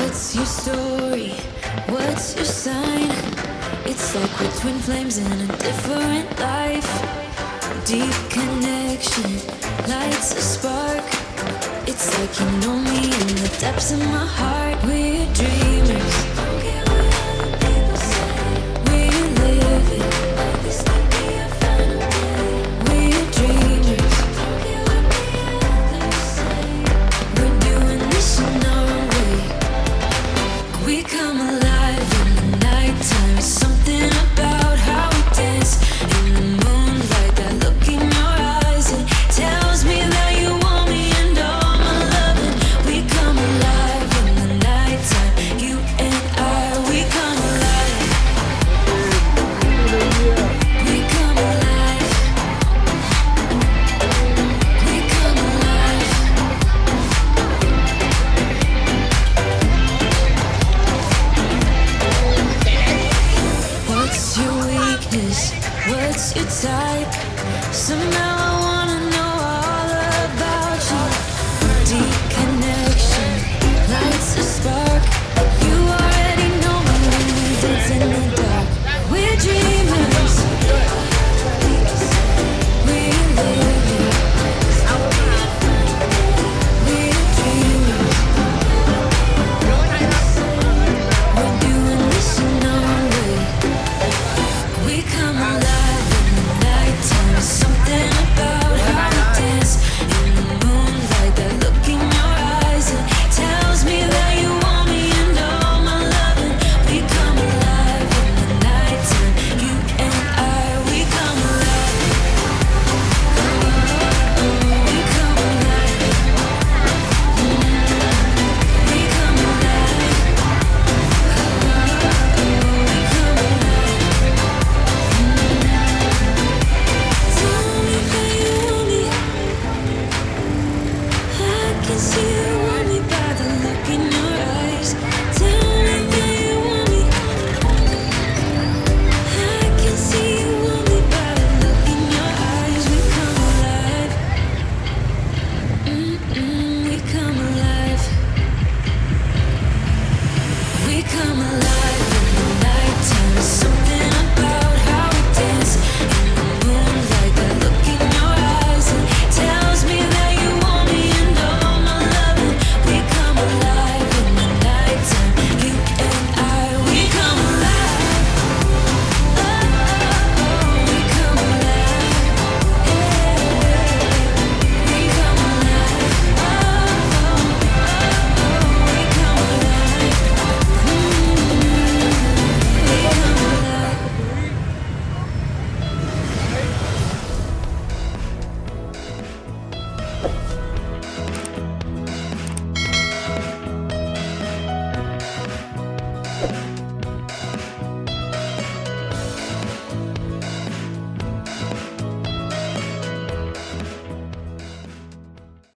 What's your story? What's your sign? It's like we're twin flames in a different life. Deep connection lights a spark. It's like you know me in the depths of my heart. We're dreamers. Don't care what other people say. We live it like this could be a final day. We're dreamers. Don't care what the others say. We're doing this in our way. We come alive in the nighttime. There's something about how we dance in the moonlight. That look in your eyes, it tells me that you want me and all my loving. We come alive in the nighttime. You and I, we come alive. We come alive. We come alive. What's your weakness? What's your type? Somehow I wanna know all about you. Deep connection lights a spark. You already know me when we dance in the dark. We're dreamers. We live it. We're dreamers. We're doing this in our way. We come alive in the nighttime. There's something about how we dance in the moonlight. That look in your eyes, it tells me that you want me and all my loving. We come alive in the nighttime. You and I, we come alive. We come alive. We come alive. We come alive. Tell me that you want me. I can see you want me by the look in your eyes. Tell me that you want me. I can see you want me by the look in your eyes. We come alive. We come alive. We come alive.